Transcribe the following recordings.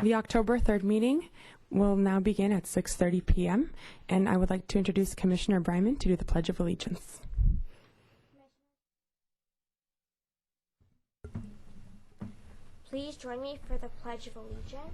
The October 3rd meeting will now begin at 6:30 p.m. and I would like to introduce Commissioner Bryman to do the Pledge of Allegiance. Please join me for the Pledge of Allegiance.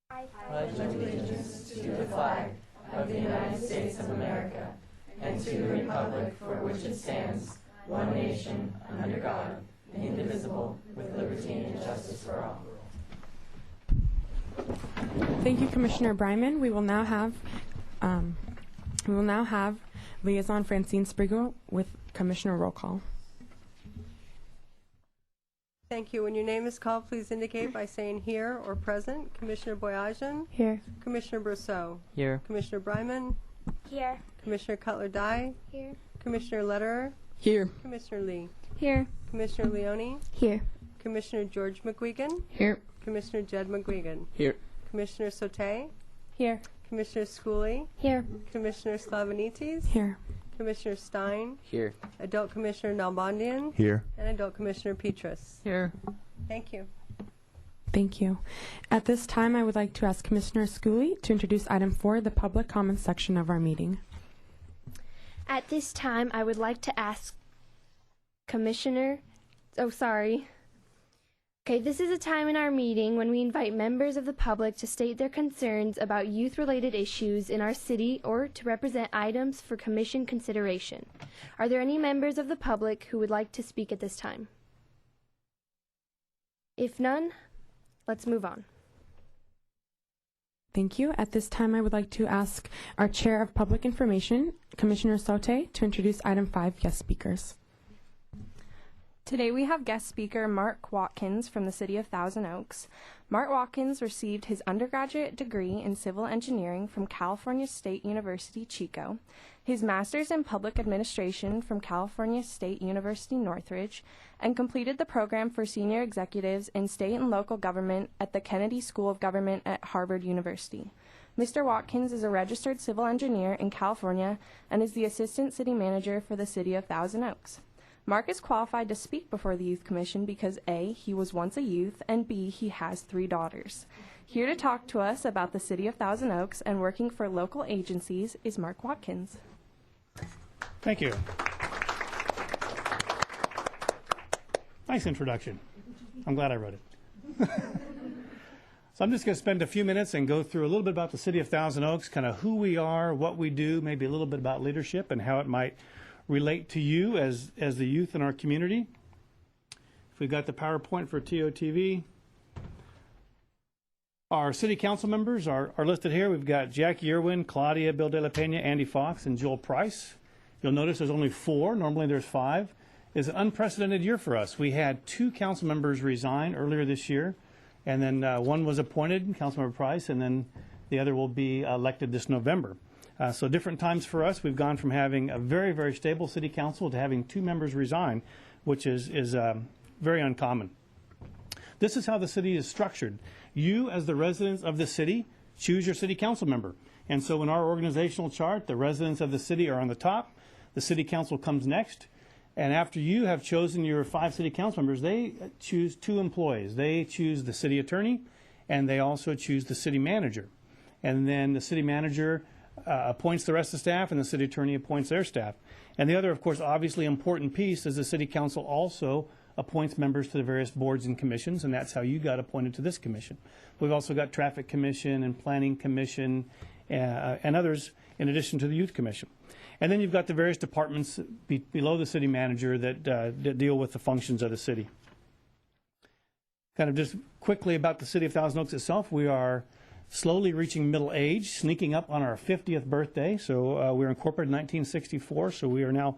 I pledge allegiance to the flag of the United States of America and to the republic for which it stands, one nation, under God, indivisible, with liberty and justice for all. Thank you, Commissioner Bryman. We will now have Liaison Francine Sprigo with Commissioner roll call. Thank you. When your name is called, please indicate by saying here or present. Commissioner Boyajian? Here. Commissioner Brousseau? Here. Commissioner Bryman? Here. Commissioner Cutler-Dye? Here. Commissioner Lederer? Here. Commissioner Lee? Here. Commissioner Leone? Here. Commissioner George McGuigan? Here. Commissioner Jed McGuigan? Here. Commissioner Sauté? Here. Commissioner Schooley? Here. Commissioner Sklavenites? Here. Commissioner Stein? Here. Adult Commissioner Nalbandian? Here. And Adult Commissioner Petrus. Here. Thank you. Thank you. At this time, I would like to ask Commissioner Schooley to introduce item 4, the public comment section of our meeting. At this time, I would like to ask this is a time in our meeting when we invite members of the public to state their concerns about youth-related issues in our city or to represent items for commission consideration. Are there any members of the public who would like to speak at this time? If none, let's move on. Thank you. At this time, I would like to ask our Chair of Public Information, Commissioner Sauté, to introduce item 5, guest speakers. Today we have guest speaker Mark Watkins from the City of Thousand Oaks. Mark Watkins received his undergraduate degree in civil engineering from California State University, Chico, his master's in public administration from California State University, Northridge, and completed the program for senior executives in state and local government at the Kennedy School of Government at Harvard University. Mr. Watkins is a registered civil engineer in California and is the assistant city manager for the City of Thousand Oaks. Mark is qualified to speak before the Youth Commission because A, he was once a youth, and B, he has 3 daughters. Here to talk to us about the City of Thousand Oaks and working for local agencies is Mark Watkins. Thank you. Nice introduction. I'm glad I wrote it. So I'm just going to spend a few minutes and go through a little bit about the City of Thousand Oaks, kind of who we are, what we do, maybe a little bit about leadership and how it might relate to you as the youth in our community. If we've got the PowerPoint for TOTV. Our city council members are listed here. We've got Jackie Irwin, Claudia, Bill De La Pena, Andy Fox, and Joel Price. You'll notice there's only 4. Normally there's 5. It's an unprecedented year for us. We had 2 council members resign earlier this year, and then one was appointed, Councilmember Price, and then the other will be elected this November. So different times for us. We've gone from having a very, very stable city council to having 2 members resign, which is very uncommon. This is how the city is structured. You, as the residents of the city, choose your city council member. And so in our organizational chart, the residents of the city are on the top. The city council comes next. And after you have chosen your 5 city council members, they choose 2 employees. They choose the city attorney, and they also choose the city manager. And then the city manager appoints the rest of the staff, and the city attorney appoints their staff. And the other, of course, obviously important piece is the city council also appoints members to the various boards and commissions, and that's how you got appointed to this commission. We've also got traffic commission and planning commission and others in addition to the youth commission. And then you've got the various departments below the city manager that deal with the functions of the city. Kind of just quickly about the City of Thousand Oaks itself, we are slowly reaching middle age, sneaking up on our 50th birthday. So we were incorporated in 1964, so we are now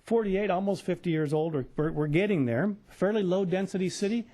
48, almost 50 years old. We're getting there. Fairly low density city.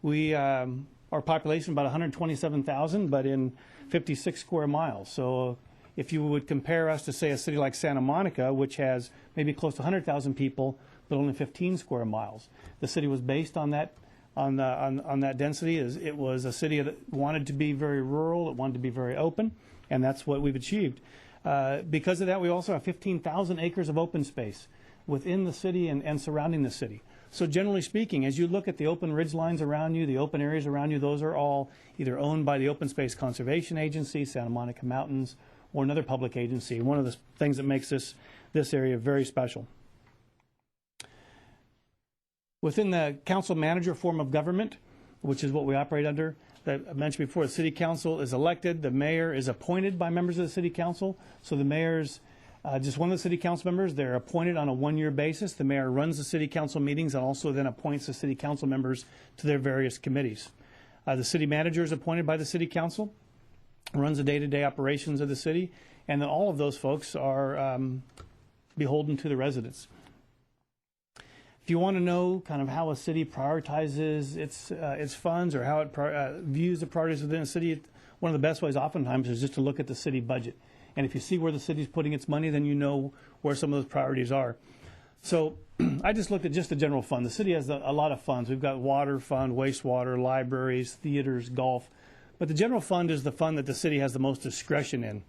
Our population about 127,000, but in 56 square miles. So if you would compare us to, say, a city like Santa Monica, which has maybe close to 100,000 people, but only 15 square miles. The city was based on that density. It was a city that wanted to be very rural, it wanted to be very open, and that's what we've achieved. Because of that, we also have 15,000 acres of open space within the city and surrounding the city. So generally speaking, as you look at the open ridge lines around you, the open areas around you, those are all either owned by the Open Space Conservation Agency, Santa Monica Mountains, or another public agency. One of the things that makes this area very special. Within the council manager form of government, which is what we operate under, that I mentioned before, the city council is elected, the mayor is appointed by members of the city council. So the mayor's just one of the city council members. They're appointed on a one-year basis. The mayor runs the city council meetings and also then appoints the city council members to their various committees. The city manager is appointed by the city council, runs the day-to-day operations of the city, and then all of those folks are beholden to the residents. If you want to know kind of how a city prioritizes its funds or how it views the priorities within a city, one of the best ways oftentimes is just to look at the city budget. And if you see where the city's putting its money, then you know where some of those priorities are. So I just looked at just the general fund. The city has a lot of funds. We've got water fund, wastewater, libraries, theaters, golf. But the general fund is the fund that the city has the most discretion in.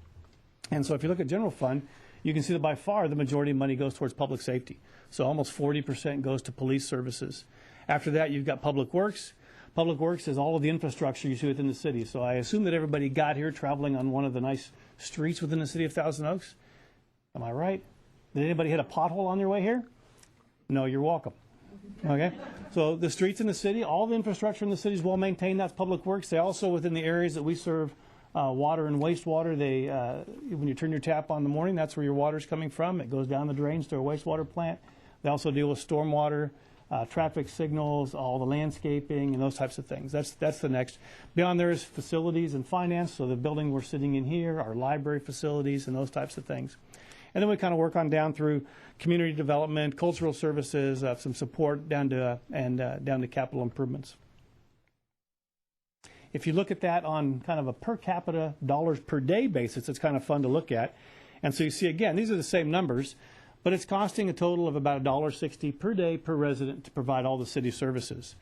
And so if you look at general fund, you can see that by far the majority of money goes towards public safety. So almost 40% goes to police services. After that, you've got public works. Public works is all of the infrastructure you see within the city. So I assume that everybody got here traveling on one of the nice streets within the city of Thousand Oaks. Am I right? Did anybody hit a pothole on their way here? No, you're welcome. Okay? So the streets in the city, all the infrastructure in the city is well maintained. That's public works. They also, within the areas that we serve, water and wastewater, when you turn your tap on in the morning, that's where your water's coming from. It goes down the drains to a wastewater plant. They also deal with stormwater, traffic signals, all the landscaping, and those types of things. That's the next. Beyond there is facilities and finance, so the building we're sitting in here, our library facilities, and those types of things. And then we kind of work on down through community development, cultural services, some support down to capital improvements. If you look at that on kind of a per capita dollars per day basis, it's kind of fun to look at. And so you see, again, these are the same numbers, but it's costing a total of about $1.60 per day per resident to provide all the city services.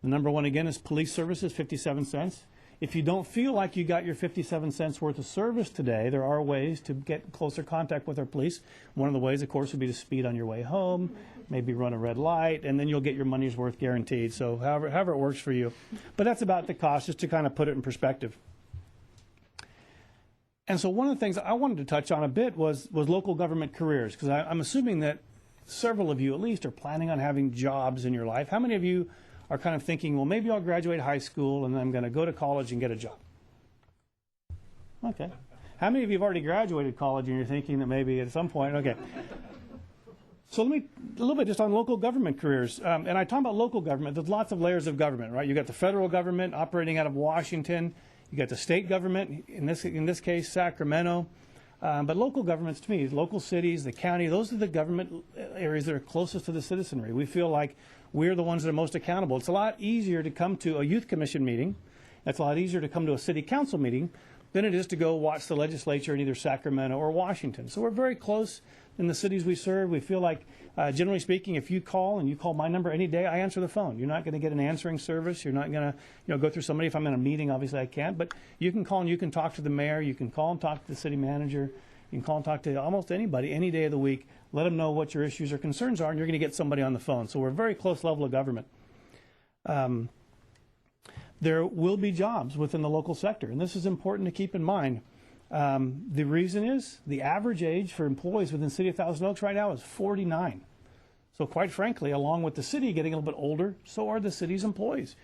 The number one, again, is police services, 57 cents. If you don't feel like you got your 57 cents worth of service today, there are ways to get closer contact with our police. One of the ways, of course, would be to speed on your way home, maybe run a red light, and then you'll get your money's worth guaranteed. So however it works for you. But that's about the cost, just to kind of put it in perspective. And so one of the things I wanted to touch on a bit was local government careers, because I'm assuming that several of you at least are planning on having jobs in your life. How many of you are kind of thinking, well, maybe I'll graduate high school and then I'm going to go to college and get a job? Okay. How many of you have already graduated college and you're thinking that maybe at some point, okay. So let me, a little bit just on local government careers. And I talk about local government, there's lots of layers of government, right? You've got the federal government operating out of Washington. You got the state government, in this case, Sacramento. But local governments, to me, local cities, the county, those are the government areas that are closest to the citizenry. We feel like we're the ones that are most accountable. It's a lot easier to come to a youth commission meeting. It's a lot easier to come to a city council meeting than it is to go watch the legislature in either Sacramento or Washington. So we're very close in the cities we serve. We feel like, generally speaking, if you call and you call my number any day, I answer the phone. You're not going to get an answering service. You're not going to go through somebody. If I'm in a meeting, obviously I can't. But you can call and you can talk to the mayor. You can call and talk to the city manager. You can call and talk to almost anybody any day of the week. Let them know what your issues or concerns are, and you're going to get somebody on the phone. So we're a very close level of government. There will be jobs within the local sector, and this is important to keep in mind. The reason is the average age for employees within the city of Thousand Oaks right now is 49. So quite frankly, along with the city getting a little bit older, so are the city's employees.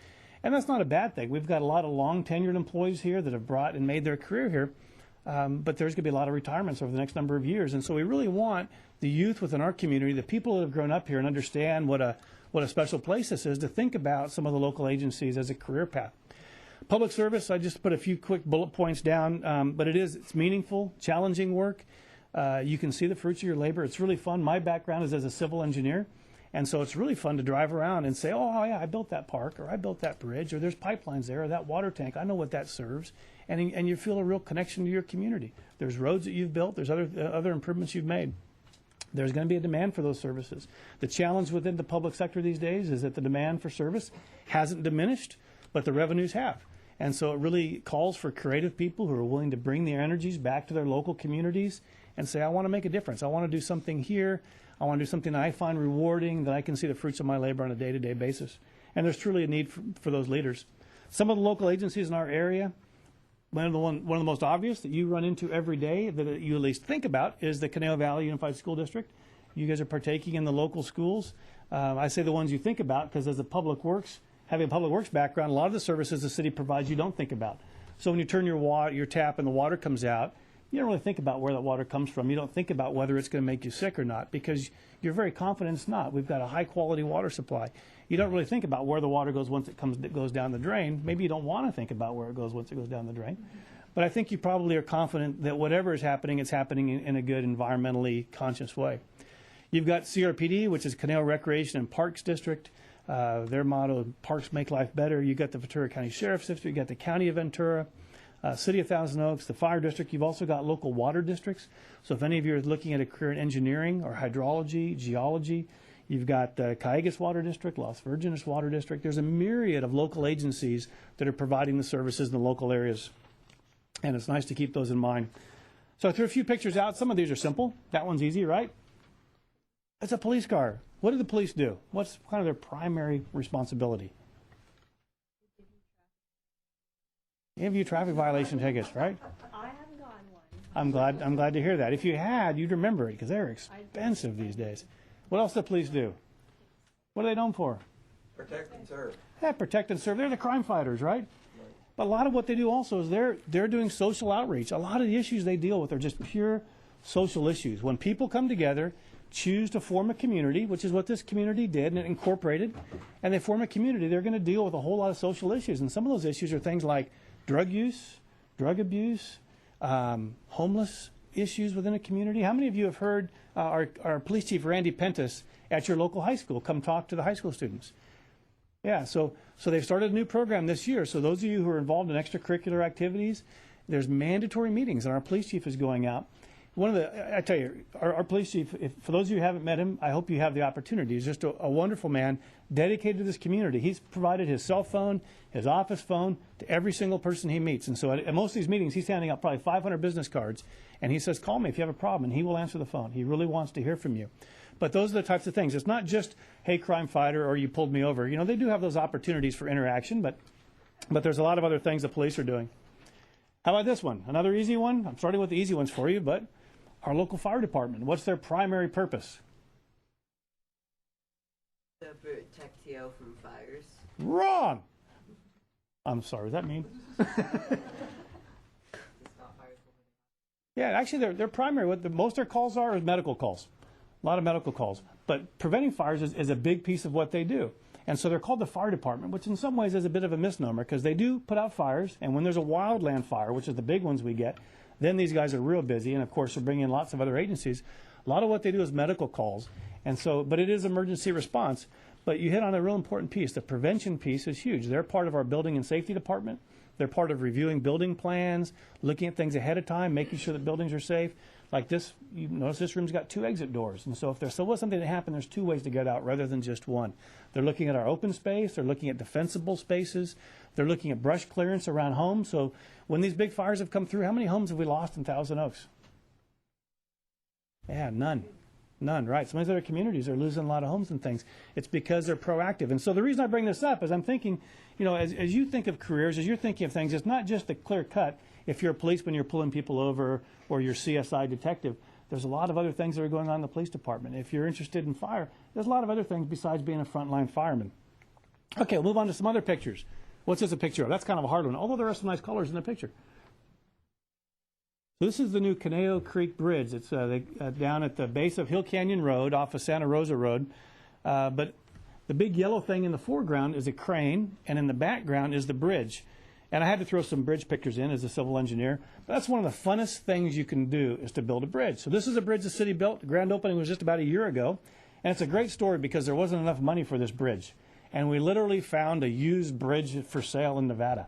And that's not a bad thing. We've got a lot of long-tenured employees here that have brought and made their career here. But there's going to be a lot of retirements over the next number of years. And so we really want the youth within our community, the people that have grown up here and understand what a special place this is, to think about some of the local agencies as a career path. Public service, I just put a few quick bullet points down, but it's meaningful, challenging work. You can see the fruits of your labor. It's really fun. My background is as a civil engineer, and so it's really fun to drive around and say, oh, yeah, I built that park, or I built that bridge, or there's pipelines there, or that water tank. I know what that serves. And you feel a real connection to your community. There's roads that you've built. There's other improvements you've made. There's going to be a demand for those services. The challenge within the public sector these days is that the demand for service hasn't diminished, but the revenues have. And so it really calls for creative people who are willing to bring their energies back to their local communities and say, I want to make a difference. I want to do something here. I want to do something that I find rewarding, that I can see the fruits of my labor on a day-to-day basis. And there's truly a need for those leaders. Some of the local agencies in our area, one of the most obvious that you run into every day that you at least think about is the Canal Valley Unified School District. You guys are partaking in the local schools. I say the ones you think about because as a public works, having a public works background, a lot of the services the city provides you don't think about. So when you turn your tap and the water comes out, you don't really think about where that water comes from. You don't think about whether it's going to make you sick or not because you're very confident it's not. We've got a high-quality water supply. You don't really think about where the water goes once it goes down the drain. Maybe you don't want to think about where it goes once it goes down the drain. But I think you probably are confident that whatever is happening, it's happening in a good, environmentally conscious way. You've got CRPD, which is Canal Recreation and Parks District. Their motto, Parks Make Life Better. You've got the Ventura County Sheriff's District. You've got the County of Ventura. City of Thousand Oaks, the Fire District. You've also got local water districts. So if any of you are looking at a career in engineering or hydrology, geology, you've got the Cayugas Water District, Las Virgenes Water District. There's a myriad of local agencies that are providing the services in the local areas. And it's nice to keep those in mind. So I threw a few pictures out. Some of these are simple. That one's easy, right? It's a police car. What do the police do? What's kind of their primary responsibility? Give you traffic violation tickets, right? I haven't gotten one. I'm glad to hear that. If you had, you'd remember it because they're expensive these days. What else do the police do? What are they known for? Protect and serve. Yeah, protect and serve. They're the crime fighters, right? But a lot of what they do also is they're doing social outreach. A lot of the issues they deal with are just pure social issues. When people come together, choose to form a community, which is what this community did, and it incorporated, and they form a community, they're going to deal with a whole lot of social issues. And some of those issues are things like drug use, drug abuse, homeless issues within a community. How many of you have heard our police chief, Randy Pentis, at your local high school come talk to the high school students? Yeah, so they've started a new program this year. So those of you who are involved in extracurricular activities, there's mandatory meetings, and our police chief is going out. I tell you, our police chief, for those of you who haven't met him, I hope you have the opportunity. He's just a wonderful man, dedicated to this community. He's provided his cell phone, his office phone to every single person he meets. And so at most of these meetings, he's handing out probably 500 business cards. And he says, call me if you have a problem. And he will answer the phone. He really wants to hear from you. But those are the types of things. It's not just, hey, crime fighter, or you pulled me over. You know, they do have those opportunities for interaction, but there's a lot of other things the police are doing. How about this one? Another easy one. I'm starting with the easy ones for you, but our local fire department, what's their primary purpose? To protect you from fires. Wrong! I'm sorry, does that mean? Yeah, actually, their primary, most of their calls are is medical calls. A lot of medical calls. But preventing fires is a big piece of what they do. And so they're called the fire department, which in some ways is a bit of a misnomer because they do put out fires. And when there's a wildland fire, which is the big ones we get, then these guys are real busy. And, of course, they're bringing in lots of other agencies. A lot of what they do is medical calls. And so, but it is emergency response. But you hit on a real important piece. The prevention piece is huge. They're part of our building and safety department. They're part of reviewing building plans, looking at things ahead of time, making sure that buildings are safe. Like this, you notice this room's got 2 exit doors. And so if there still was something that happened, there's 2 ways to get out rather than just one. They're looking at our open space. They're looking at defensible spaces. They're looking at brush clearance around homes. So when these big fires have come through, how many homes have we lost in Thousand Oaks? Yeah, none. None, right. Some of these other communities are losing a lot of homes and things. It's because they're proactive. And so the reason I bring this up is I'm thinking, you know, as you think of careers, as you're thinking of things, it's not just a clear cut. If you're a policeman, you're pulling people over, or you're CSI detective. There's a lot of other things that are going on in the police department. If you're interested in fire, there's a lot of other things besides being a frontline fireman. Okay, we'll move on to some other pictures. What's this a picture of? That's kind of a hard one, although there are some nice colors in the picture. So this is the new Kanejo Creek Bridge. It's down at the base of Hill Canyon Road off of Santa Rosa Road. But the big yellow thing in the foreground is a crane, and in the background is the bridge. And I had to throw some bridge pictures in as a civil engineer. But that's one of the funnest things you can do is to build a bridge. So this is a bridge the city built. The grand opening was just about a year ago. And it's a great story because there wasn't enough money for this bridge. And we literally found a used bridge for sale in Nevada.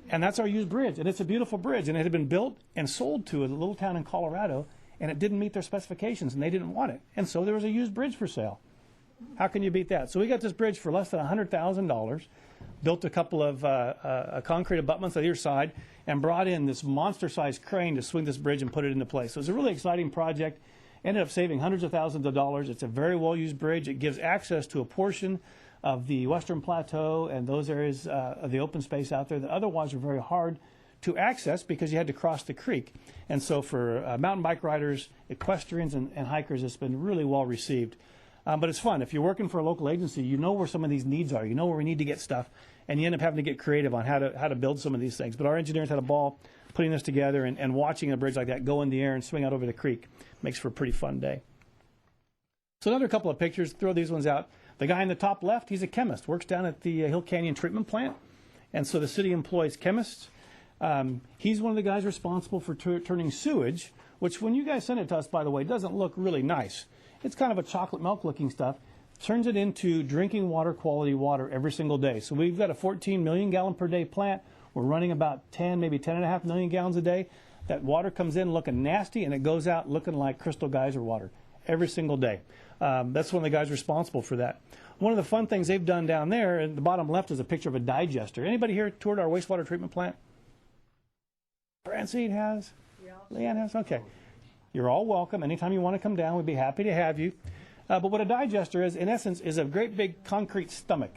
And that's our used bridge. And it's a beautiful bridge. And it had been built and sold to a little town in Colorado. And it didn't meet their specifications. And they didn't want it. And so there was a used bridge for sale. How can you beat that? So we got this bridge for less than $100,000. built a couple of concrete abutments on either side, and brought in this monster-sized crane to swing this bridge and put it into place. So it was a really exciting project. Ended up saving hundreds of thousands of dollars. It's a very well-used bridge. It gives access to a portion of the Western Plateau and those areas of the open space out there that otherwise are very hard to access because you had to cross the creek. And so for mountain bike riders, equestrians, and hikers, it's been really well received. But it's fun. If you're working for a local agency, you know where some of these needs are. You know where we need to get stuff, and you end up having to get creative on how to build some of these things. But our engineers had a ball putting this together and watching a bridge like that go in the air and swing out over the creek. Makes for a pretty fun day. So another couple of pictures, throw these ones out. The guy in the top left, he's a chemist, works down at the Hill Canyon Treatment Plant. And so the city employs chemists. He's one of the guys responsible for turning sewage, which when you guys send it to us, by the way, doesn't look really nice. It's kind of a chocolate milk looking stuff. Turns it into drinking water quality water every single day. So we've got a 14 million gallon per day plant. We're running about 10, maybe 10.5 million gallons a day. That water comes in looking nasty, and it goes out looking like Crystal Geyser water every single day. That's one of the guys responsible for that. One of the fun things they've done down there, and the bottom left is a picture of a digester. Anybody here toured our wastewater treatment plant? Francine has? Leanne has? Okay. You're all welcome. Anytime you want to come down, we'd be happy to have you. But what a digester is, in essence, is a great big concrete stomach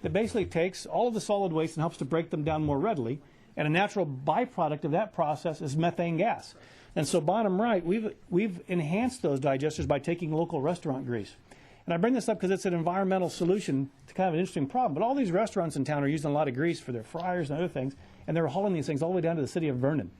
that basically takes all of the solid waste and helps to break them down more readily. And a natural byproduct of that process is methane gas. And so bottom right, we've enhanced those digesters by taking local restaurant grease. And I bring this up because it's an environmental solution to kind of an interesting problem. But all these restaurants in town are using a lot of grease for their fryers and other things, and they're hauling these things all the way down to the city of Vernon.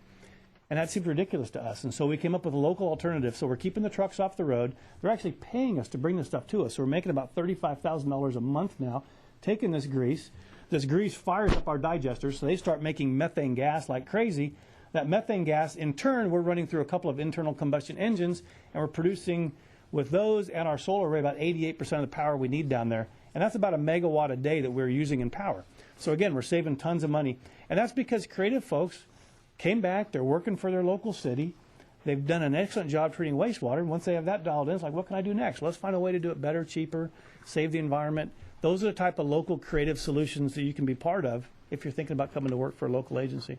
And that seemed ridiculous to us. And so we came up with a local alternative. So we're keeping the trucks off the road. They're actually paying us to bring this stuff to us. So we're making about $35,000 a month now, taking this grease. This grease fires up our digesters, so they start making methane gas like crazy. That methane gas, in turn, we're running through a couple of internal combustion engines, and we're producing, with those and our solar array, about 88% of the power we need down there. And that's about a megawatt a day that we're using in power. So again, we're saving tons of money. And that's because creative folks came back, they're working for their local city. They've done an excellent job treating wastewater. And once they have that dialed in, it's like, what can I do next? Let's find a way to do it better, cheaper, save the environment. Those are the type of local creative solutions that you can be part of if you're thinking about coming to work for a local agency.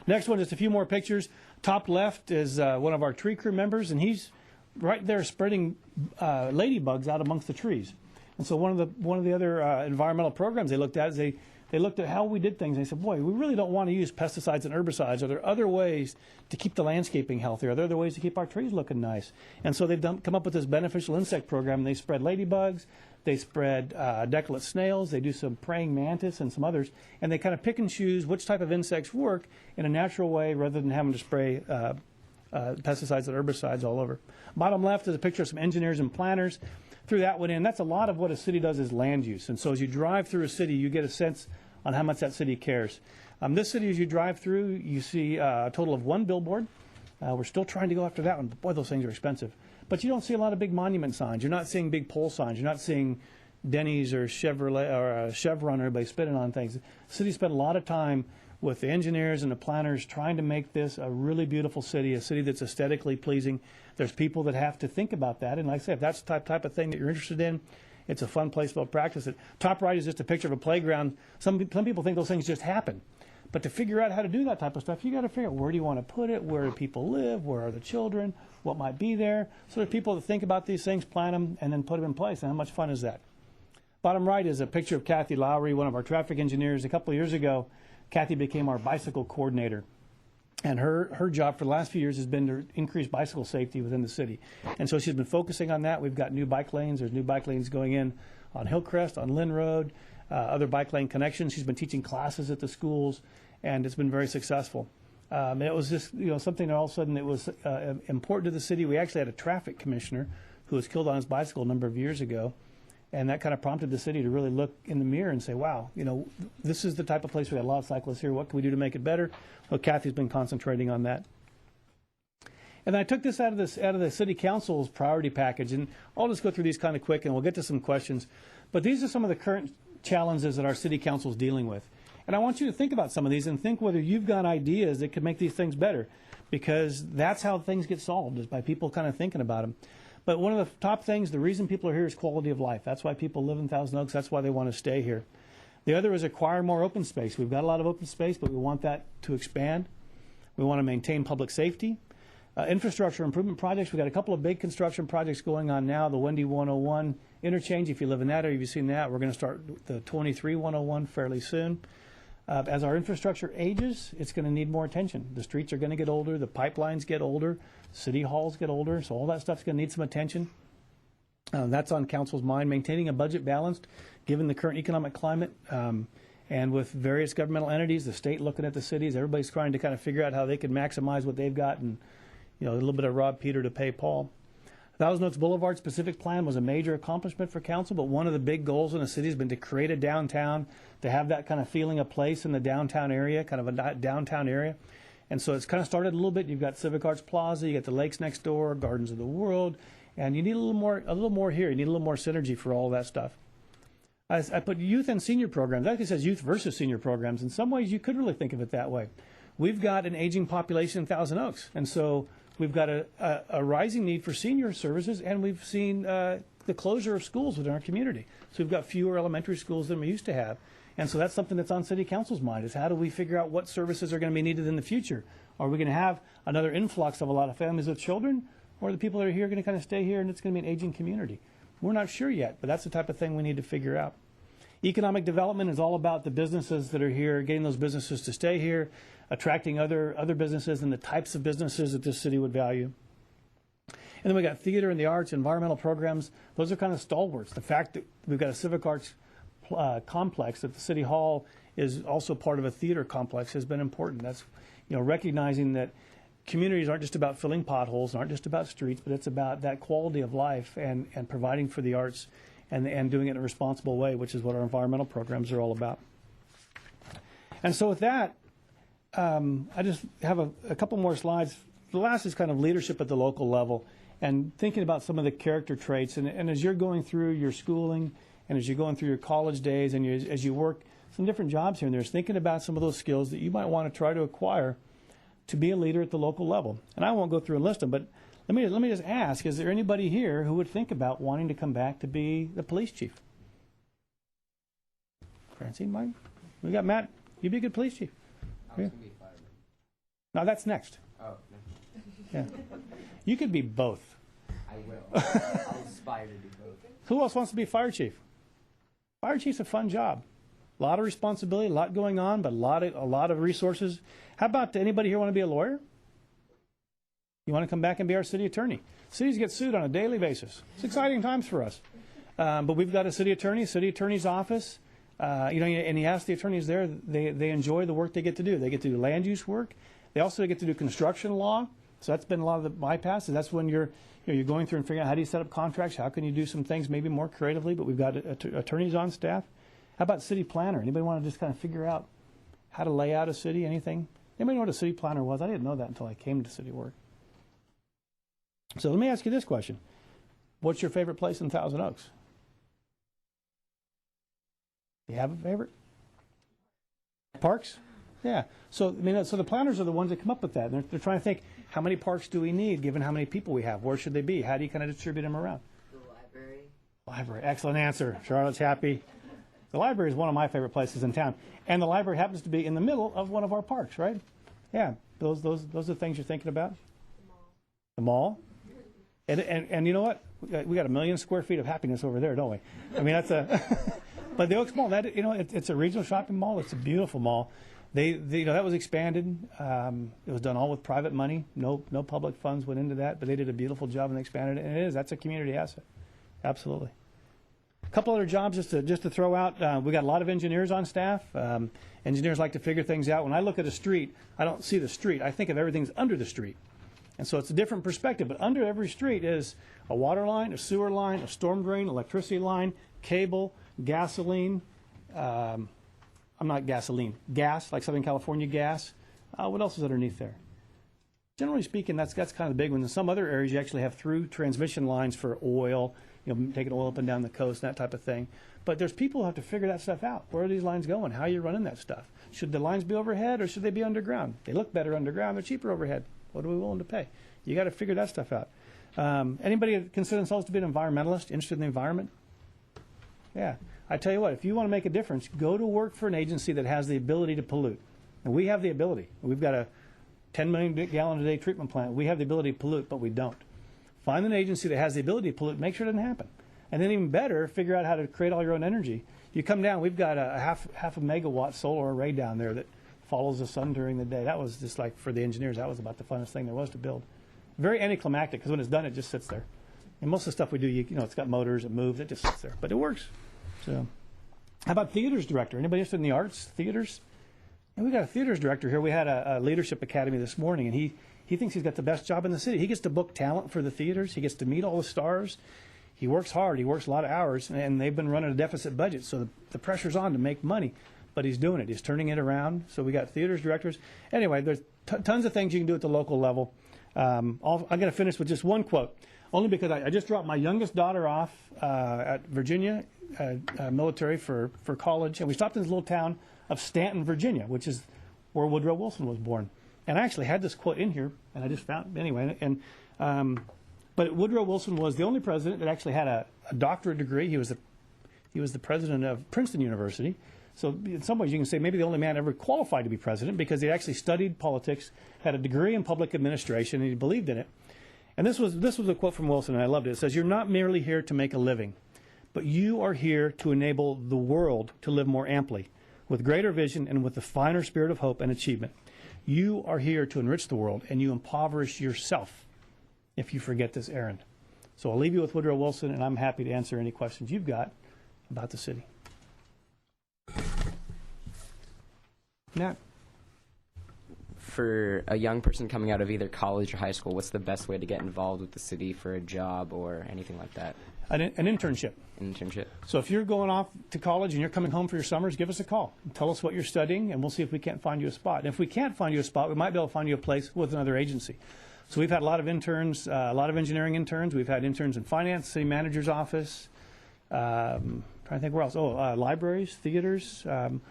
Next one, just a few more pictures. Top left is one of our tree crew members, and he's right there spreading ladybugs out amongst the trees. And so one of the other environmental programs they looked at is they looked at how we did things. And they said, boy, we really don't want to use pesticides and herbicides. Are there other ways to keep the landscaping healthy? Are there other ways to keep our trees looking nice? And so they've come up with this beneficial insect program. And they spread ladybugs. They spread decollate snails. They do some praying mantis and some others. And they kind of pick and choose which type of insects work in a natural way rather than having to spray pesticides and herbicides all over. Bottom left is a picture of some engineers and planners. Threw that one in. That's a lot of what a city does is land use. And so as you drive through a city, you get a sense on how much that city cares. This city, as you drive through, you see a total of 1 billboard. We're still trying to go after that one, but boy, those things are expensive. But you don't see a lot of big monument signs. You're not seeing big pole signs. You're not seeing Denny's or Chevrolet or Chevron or everybody spitting on things. The city spent a lot of time with the engineers and the planners trying to make this a really beautiful city, a city that's aesthetically pleasing. There's people that have to think about that. And like I said, if that's the type of thing that you're interested in, it's a fun place to be able to practice it. Top right is just a picture of a playground. Some people think those things just happen. But to figure out how to do that type of stuff, you got to figure out where do you want to put it, where do people live, where are the children, what might be there. So there's people that think about these things, plan them, and then put them in place. And how much fun is that? Bottom right is a picture of Kathy Lowry, one of our traffic engineers. A couple of years ago, Kathy became our bicycle coordinator. And her job for the last few years has been to increase bicycle safety within the city. And so she's been focusing on that. We've got new bike lanes. There's new bike lanes going in on Hillcrest, on Lynn Road, other bike lane connections. She's been teaching classes at the schools, and it's been very successful. It was just something that all of a sudden it was important to the city. We actually had a traffic commissioner who was killed on his bicycle a number of years ago. And that kind of prompted the city to really look in the mirror and say, wow, this is the type of place we have a lot of cyclists here. What can we do to make it better? Well, Kathy's been concentrating on that. And I took this out of the city council's priority package. And I'll just go through these kind of quick, and we'll get to some questions. But these are some of the current challenges that our city council is dealing with. And I want you to think about some of these and think whether you've got ideas that could make these things better, because that's how things get solved, is by people kind of thinking about them. But one of the top things, the reason people are here is quality of life. That's why people live in Thousand Oaks. That's why they want to stay here. The other is acquire more open space. We've got a lot of open space, but we want that to expand. We want to maintain public safety. Infrastructure improvement projects. We've got a couple of big construction projects going on now. The Wendy 101 interchange, if you live in that area, you've seen that. We're going to start the 23 101 fairly soon. As our infrastructure ages, it's going to need more attention. The streets are going to get older. The pipelines get older. City halls get older. So all that stuff's going to need some attention. That's on council's mind. Maintaining a budget balanced, given the current economic climate, and with various governmental entities, the state looking at the cities, everybody's trying to kind of figure out how they can maximize what they've got, and a little bit of rob Peter to pay Paul. Thousand Oaks Boulevard specific plan was a major accomplishment for council, but one of the big goals in the city has been to create a downtown, to have that kind of feeling of place in the downtown area, kind of a downtown area. And so it's kind of started a little bit. You've got Civic Arts Plaza, you got the lakes next door, Gardens of the World, and you need a little more here. You need a little more synergy for all that stuff. I put youth and senior programs. It actually says youth versus senior programs. In some ways, you could really think of it that way. We've got an aging population in Thousand Oaks, and so we've got a rising need for senior services, and we've seen the closure of schools within our community. So we've got fewer elementary schools than we used to have. And so that's something that's on City Council's mind, is how do we figure out what services are going to be needed in the future? Are we going to have another influx of a lot of families with children, or are the people that are here going to kind of stay here and it's going to be an aging community? We're not sure yet, but that's the type of thing we need to figure out. Economic development is all about the businesses that are here, getting those businesses to stay here, attracting other businesses and the types of businesses that this city would value. And then we got theater and the arts, environmental programs. Those are kind of stalwarts. The fact that we've got a civic arts complex, that the city hall is also part of a theater complex, has been important. That's recognizing that communities aren't just about filling potholes, aren't just about streets, but it's about that quality of life and providing for the arts and doing it in a responsible way, which is what our environmental programs are all about. And so with that, I just have a couple more slides. The last is kind of leadership at the local level and thinking about some of the character traits. And as you're going through your schooling and as you're going through your college days and as you work some different jobs here and there, thinking about some of those skills that you might want to try to acquire to be a leader at the local level. And I won't go through and list them, but let me just ask, is there anybody here who would think about wanting to come back to be the police chief? Francine, Mike? We got Matt. You'd be a good police chief. I was going to be a fireman. No, that's next. Oh, no. Yeah. You could be both. I will. I'll aspire to do both. Who else wants to be fire chief? Fire chief's a fun job. A lot of responsibility, a lot going on, but a lot of resources. How about anybody here want to be a lawyer? You want to come back and be our city attorney? Cities get sued on a daily basis. It's exciting times for us. But we've got a city attorney's office. And you ask the attorneys there, they enjoy the work they get to do. They get to do land use work. They also get to do construction law. So that's been a lot of the bypasses. That's when you're going through and figuring out how do you set up contracts, how can you do some things maybe more creatively, but we've got attorneys on staff. How about city planner? Anybody want to just kind of figure out how to lay out a city, anything? Anybody know what a city planner was? I didn't know that until I came to city work. So let me ask you this question. What's your favorite place in Thousand Oaks? Do you have a favorite? Parks? Yeah. So the planners are the ones that come up with that. They're trying to think, how many parks do we need given how many people we have? Where should they be? How do you kind of distribute them around? The library. Library. Excellent answer. Charlotte's happy. The library is one of my favorite places in town. And the library happens to be in the middle of one of our parks, right? Yeah. Those are the things you're thinking about? The mall. And you know what? We got 1 million square feet of happiness over there, don't we? I mean, that's but the Oaks Mall, it's a regional shopping mall. It's a beautiful mall. That was expanded. It was done all with private money. No public funds went into that, but they did a beautiful job and they expanded it. And that's a community asset. Absolutely. A couple other jobs just to throw out. We got a lot of engineers on staff. Engineers like to figure things out. When I look at a street, I don't see the street. I think of everything's under the street. And so it's a different perspective. But under every street is a water line, a sewer line, a storm drain, electricity line, cable, gasoline. Gas, like Southern California gas. What else is underneath there? Generally speaking, that's kind of the big one. In some other areas, you actually have through transmission lines for oil, taking oil up and down the coast, that type of thing. But there's people who have to figure that stuff out. Where are these lines going? How are you running that stuff? Should the lines be overhead or should they be underground? They look better underground. They're cheaper overhead. What are we willing to pay? You got to figure that stuff out. Anybody consider themselves to be an environmentalist, interested in the environment? Yeah. I tell you what, if you want to make a difference, go to work for an agency that has the ability to pollute. And we have the ability. We've got a 10 million gallon a day treatment plant. We have the ability to pollute, but we don't. Find an agency that has the ability to pollute, make sure it doesn't happen. And then even better, figure out how to create all your own energy. You come down, we've got a half a megawatt solar array down there that follows the sun during the day. That was just like, for the engineers, that was about the funnest thing there was to build. Very anticlimactic, because when it's done, it just sits there. And most of the stuff we do, you know, it's got motors, it moves, it just sits there. But it works. So, how about theaters director? Anybody interested in the arts, theaters? And we got a theaters director here. We had a leadership academy this morning, and he thinks he's got the best job in the city. He gets to book talent for the theaters. He gets to meet all the stars. He works hard. He works a lot of hours, and they've been running a deficit budget, so the pressure's on to make money. But he's doing it. He's turning it around. So we got theaters directors. Anyway, there's tons of things you can do at the local level. I'm going to finish with just one quote, only because I just dropped my youngest daughter off at Virginia military for college, and we stopped in this little town of Stanton, Virginia, which is where Woodrow Wilson was born. And I actually had this quote in here, and I just found anyway. But Woodrow Wilson was the only president that actually had a doctorate degree. He was the president of Princeton University. So in some ways you can say maybe the only man ever qualified to be president, because he actually studied politics, had a degree in public administration, and he believed in it. And this was a quote from Wilson, and I loved it. It says, "You're not merely here to make a living, but you are here to enable the world to live more amply, with greater vision and with the finer spirit of hope and achievement. You are here to enrich the world, and you impoverish yourself if you forget this errand." So I'll leave you with Woodrow Wilson, and I'm happy to answer any questions you've got about the city. Nat? For a young person coming out of either college or high school, what's the best way to get involved with the city for a job or anything like that? An internship. An internship. So if you're going off to college and you're coming home for your summers, give us a call. Tell us what you're studying, and we'll see if we can't find you a spot. And if we can't find you a spot, we might be able to find you a place with another agency. So we've had a lot of interns, a lot of engineering interns. We've had interns in finance, city manager's office. Trying to think where else. Libraries, theaters.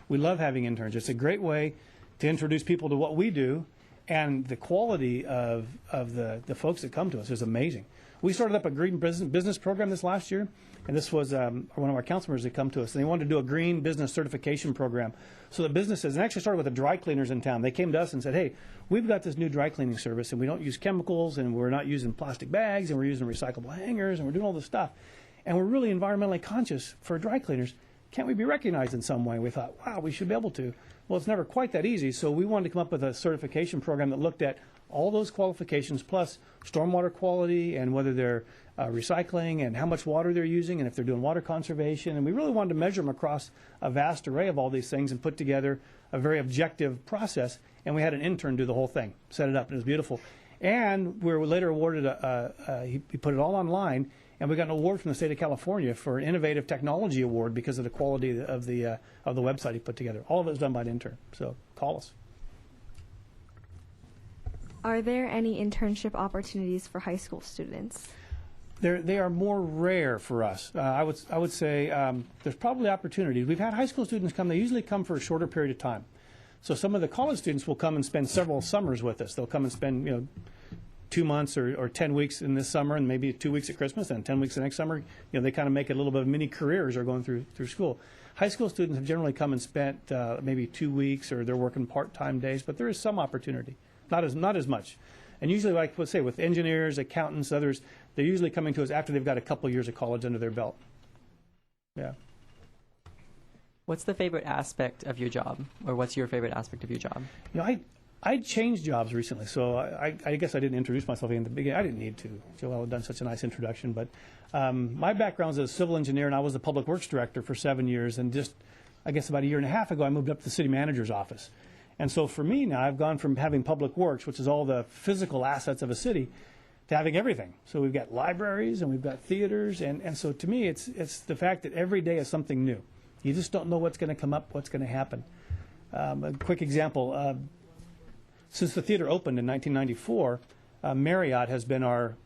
We love having interns. It's a great way to introduce people to what we do, and the quality of the folks that come to us is amazing. We started up a green business program this last year, and this was one of our council members that come to us, and they wanted to do a green business certification program. So the businesses, and actually started with the dry cleaners in town. They came to us and said, "Hey, we've got this new dry cleaning service, and we don't use chemicals, and we're not using plastic bags, and we're using recyclable hangers, and we're doing all this stuff. And we're really environmentally conscious for dry cleaners. Can't we be recognized in some way?" We thought, wow, we should be able to. Well, it's never quite that easy, so we wanted to come up with a certification program that looked at all those qualifications, plus stormwater quality and whether they're recycling and how much water they're using and if they're doing water conservation. And we really wanted to measure them across a vast array of all these things and put together a very objective process. And we had an intern do the whole thing, set it up, and it was beautiful. And we were later awarded he put it all online, and we got an award from the state of California for an innovative technology award because of the quality of the website he put together. All of it was done by an intern. So call us. Are there any internship opportunities for high school students? They are more rare for us. I would say there's probably opportunities. We've had high school students come. They usually come for a shorter period of time. So some of the college students will come and spend several summers with us. They'll come and spend 2 months or 10 weeks in this summer, and maybe 2 weeks at Christmas, and 10 weeks the next summer. They kind of make it a little bit of mini careers or going through school. High school students have generally come and spent maybe 2 weeks, or they're working part-time days, but there is some opportunity, not as much. And usually, like let's say with engineers, accountants, others, they're usually coming to us after they've got a couple years of college under their belt. Yeah. What's the favorite aspect of your job, or what's your favorite aspect of your job? I changed jobs recently, so I guess I didn't introduce myself in the beginning. I didn't need to. Joelle had done such a nice introduction. But my background is as a civil engineer, and I was the public works director for 7 years. And just, I guess about a year and a half ago, I moved up to the city manager's office. And so for me now, I've gone from having public works, which is all the physical assets of a city, to having everything. So we've got libraries, and we've got theaters. And so to me, it's the fact that every day is something new. You just don't know what's going to come up, what's going to happen. A quick example. Since the theater opened in 1994, Marriott has been our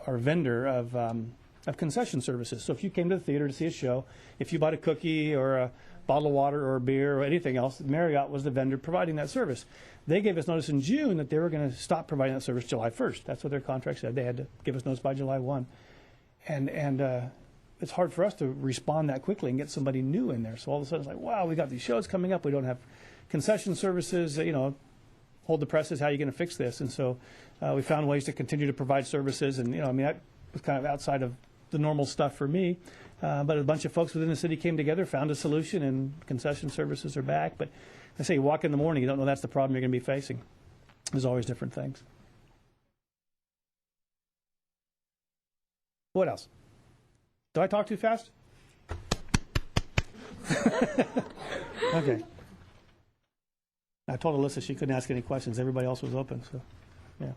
vendor of concession services. So if you came to the theater to see a show, if you bought a cookie or a bottle of water or a beer or anything else, Marriott was the vendor providing that service. They gave us notice in June that they were going to stop providing that service July 1st. That's what their contract said. They had to give us notice by July 1. And it's hard for us to respond that quickly and get somebody new in there. So all of a sudden it's like, wow, we got these shows coming up. We don't have concession services, hold the presses. How are you going to fix this? And so we found ways to continue to provide services. And, that was kind of outside of the normal stuff for me. But a bunch of folks within the city came together, found a solution, and concession services are back. But I say you walk in the morning, you don't know that's the problem you're going to be facing. There's always different things. What else? Do I talk too fast? Okay. I told Alyssa she couldn't ask any questions. Everybody else was open, so yeah.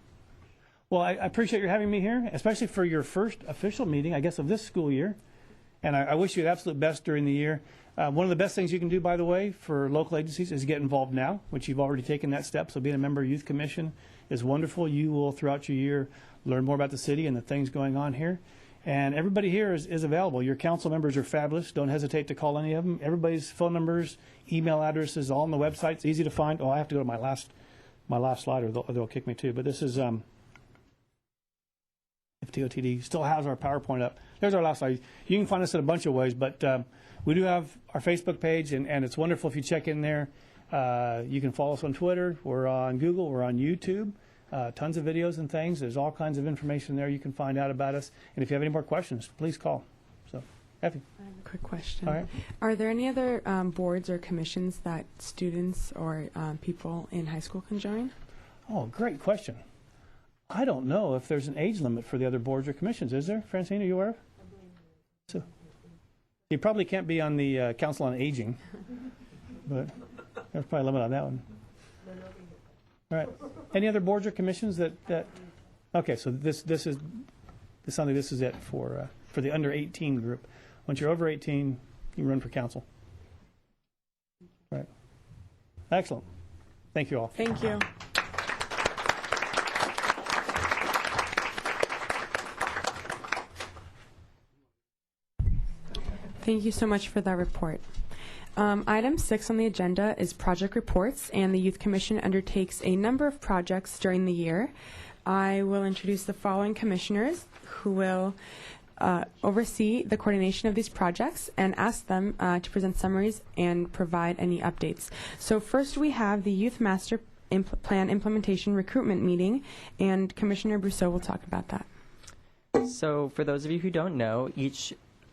Well, I appreciate your having me here, especially for your first official meeting, I guess, of this school year. And I wish you the absolute best during the year. One of the best things you can do, by the way, for local agencies is get involved now, which you've already taken that step. So being a member of Youth Commission is wonderful. You will, throughout your year, learn more about the city and the things going on here. And everybody here is available. Your council members are fabulous. Don't hesitate to call any of them. Everybody's phone numbers, email addresses, all on the website. It's easy to find. Oh, I have to go to my last slide, or they'll kick me too. But this is if TOTD still has our PowerPoint up. There's our last slide. You can find us in a bunch of ways, but we do have our Facebook page, and it's wonderful if you check in there. You can follow us on Twitter. We're on Google. We're on YouTube. Tons of videos and things. There's all kinds of information there you can find out about us. And if you have any more questions, please call. So, Effie. I have a quick question. All right. Are there any other boards or commissions that students or people in high school can join? Oh, great question. I don't know if there's an age limit for the other boards or commissions. Is there? Francine, are you aware of? So, you probably can't be on the Council on Aging, but there's probably a limit on that one. All right. Any other boards or commissions that okay, so this is it for the under 18 group. Once you're over 18, you can run for council. All right. Excellent. Thank you all. Thank you. Thank you so much for that report. Item 6 on the agenda is project reports, and the Youth Commission undertakes a number of projects during the year. I will introduce the following commissioners who will oversee the coordination of these projects and ask them to present summaries and provide any updates. So first we have the Youth Master Plan Implementation Recruitment Meeting, and Commissioner Brousseau will talk about that. So for those of you who don't know,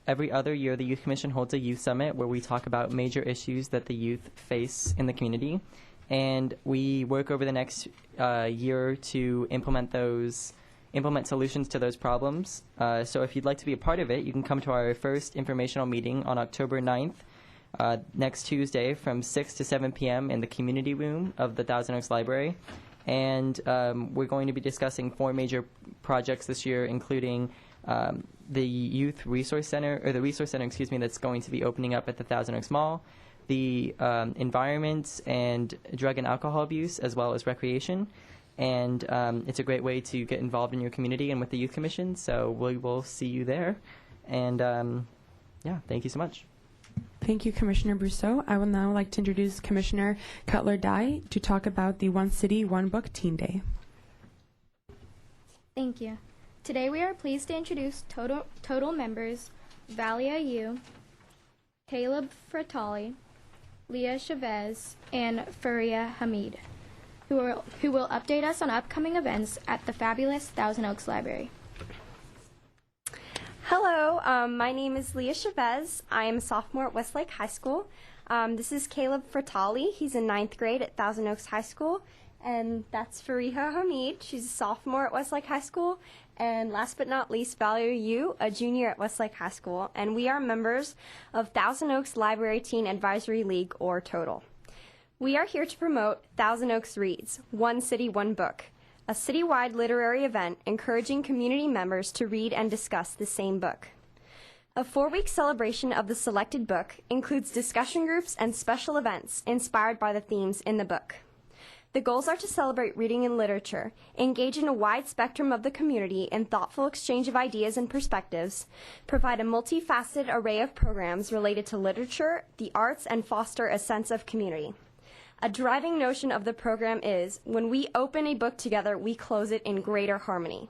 every other year, the Youth Commission holds a youth summit where we talk about major issues that the youth face in the community. And we work over the next year to implement solutions to those problems. So if you'd like to be a part of it, you can come to our first informational meeting on October 9th, next Tuesday from 6 to 7 p.m. in the community room of the Thousand Oaks Library. And we're going to be discussing 4 major projects this year, including the Youth Resource Center, or the Resource Center, that's going to be opening up at the Thousand Oaks Mall, the environment and drug and alcohol abuse, as well as recreation. And it's a great way to get involved in your community and with the Youth Commission, so we will see you there. And thank you so much. Thank you, Commissioner Brousseau. I would now like to introduce Commissioner Cutler-Dye to talk about the One City, One Book Teen Day. Thank you. Today we are pleased to introduce total members Valia Yu, Caleb Fratali, Leah Chavez, and Faria Hamid, who will update us on upcoming events at the fabulous Thousand Oaks Library. Hello, my name is Leah Chavez. I am a sophomore at Westlake High School. This is Caleb Fratali. He's in 9th grade at Thousand Oaks High School. And that's Fariha Hamid. She's a sophomore at Westlake High School. And last but not least, Valerie Yu, a junior at Westlake High School. And we are members of Thousand Oaks Library Teen Advisory League, or TOTAL. We are here to promote Thousand Oaks Reads, One City, One Book, a citywide literary event encouraging community members to read and discuss the same book. A 4-week celebration of the selected book includes discussion groups and special events inspired by the themes in the book. The goals are to celebrate reading and literature, engage in a wide spectrum of the community in thoughtful exchange of ideas and perspectives, provide a multifaceted array of programs related to literature, the arts, and foster a sense of community. A driving notion of the program is, when we open a book together, we close it in greater harmony.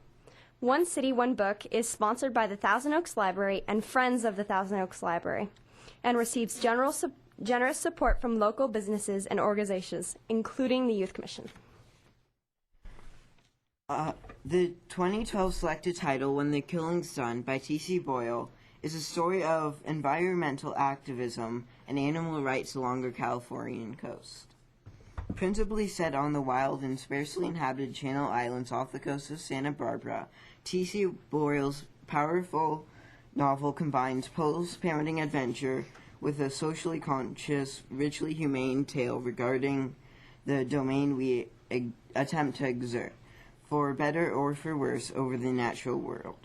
One City, One Book is sponsored by the Thousand Oaks Library and Friends of the Thousand Oaks Library and receives generous support from local businesses and organizations, including the Youth Commission. The 2012 selected title, When the Killing's Done, by T.C. Boyle, is a story of environmental activism and animal rights along the Californian coast. Principally set on the wild and sparsely inhabited Channel Islands off the coast of Santa Barbara, T.C. Boyle's powerful novel combines post-parenting adventure with a socially conscious, richly humane tale regarding the domain we attempt to exert, for better or for worse, over the natural world.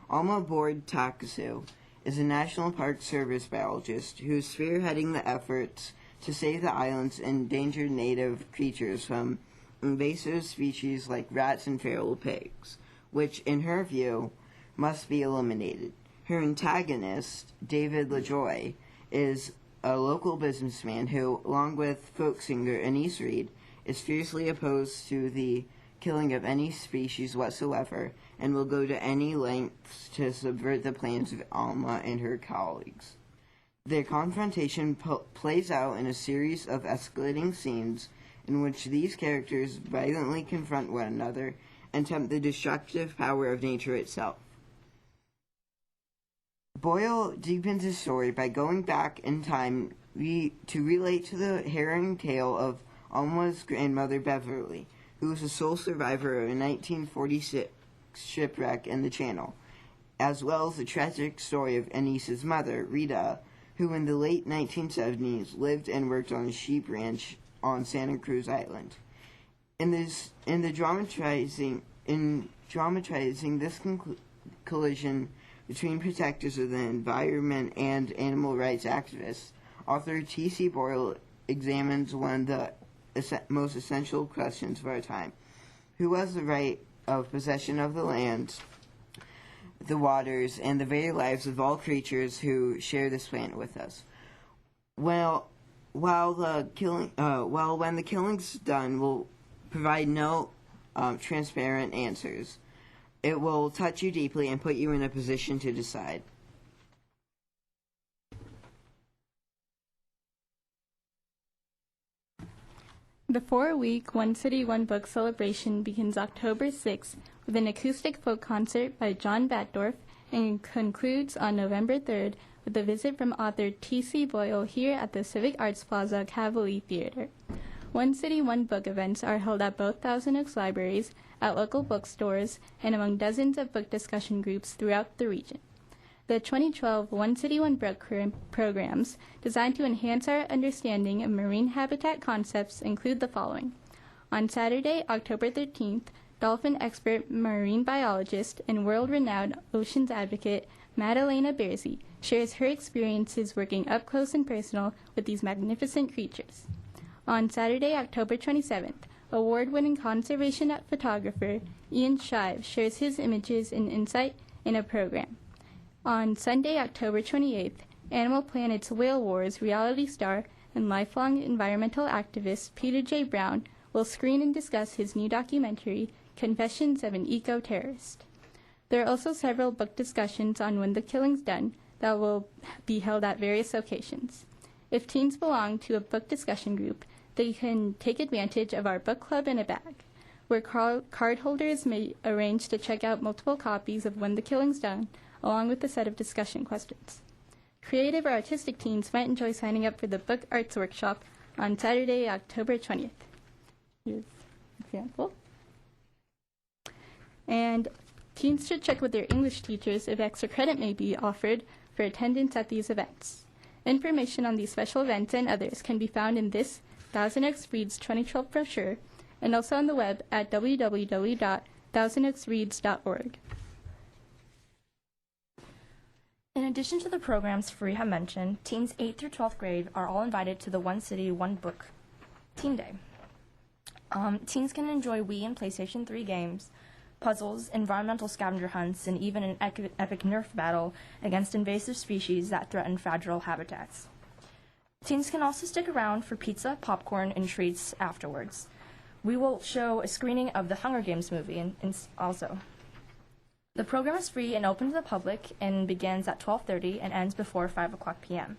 Alma Board Takasu is a National Park Service biologist who is spearheading the efforts to save the island's endangered native creatures from invasive species like rats and feral pigs, which, in her view, must be eliminated. Her antagonist, David LaJoy, is a local businessman who, along with folk singer Anise Reed, is fiercely opposed to the killing of any species whatsoever and will go to any lengths to subvert the plans of Alma and her colleagues. Their confrontation plays out in a series of escalating scenes in which these characters violently confront one another and tempt the destructive power of nature itself. Boyle deepens his story by going back in time to relate to the harrowing tale of Alma's grandmother Beverly, who was the sole survivor of a 1946 shipwreck in the Channel, as well as the tragic story of Anise's mother, Rita, who in the late 1970s lived and worked on a sheep ranch on Santa Cruz Island. In dramatizing this collision between protectors of the environment and animal rights activists, author T.C. Boyle examines one of the most essential questions of our time. Who has the right of possession of the land, the waters, and the very lives of all creatures who share this planet with us? When the killing's done, will provide no transparent answers. It will touch you deeply and put you in a position to decide. The 4-week One City, One Book celebration begins October 6th with an acoustic folk concert by John Batdorf and concludes on November 3rd with a visit from author T.C. Boyle here at the Civic Arts Plaza Cavalier Theater. One City, One Book events are held at both Thousand Oaks libraries, at local bookstores, and among dozens of book discussion groups throughout the region. The 2012 One City, One Book programs designed to enhance our understanding of marine habitat concepts include the following. On Saturday, October 13th, dolphin expert, marine biologist, and world-renowned oceans advocate Madalena Bersey shares her experiences working up close and personal with these magnificent creatures. On Saturday, October 27th, award-winning conservation photographer Ian Shive shares his images and insight in a program. On Sunday, October 28th, Animal Planet's Whale Wars reality star and lifelong environmental activist Peter J. Brown will screen and discuss his new documentary, Confessions of an Eco-Terrorist. There are also several book discussions on When the Killing's Done that will be held at various locations. If teens belong to a book discussion group, they can take advantage of our book club in a bag, where card holders may arrange to check out multiple copies of When the Killing's Done, along with a set of discussion questions. Creative or artistic teens might enjoy signing up for the Book Arts Workshop on Saturday, October 20th. Here's an example. And teens should check with their English teachers if extra credit may be offered for attendance at these events. Information on these special events and others can be found in this Thousand Oaks Reads 2012 brochure and also on the web at www.thousandoaksreads.org. In addition to the programs Fariha mentioned, teens 8th through 12th grade are all invited to the One City, One Book Teen Day. Teens can enjoy Wii and PlayStation 3 games, puzzles, environmental scavenger hunts, and even an epic Nerf battle against invasive species that threaten fragile habitats. Teens can also stick around for pizza, popcorn, and treats afterwards. We will show a screening of the Hunger Games movie also. The program is free and open to the public and begins at 12:30 and ends before 5 o'clock p.m.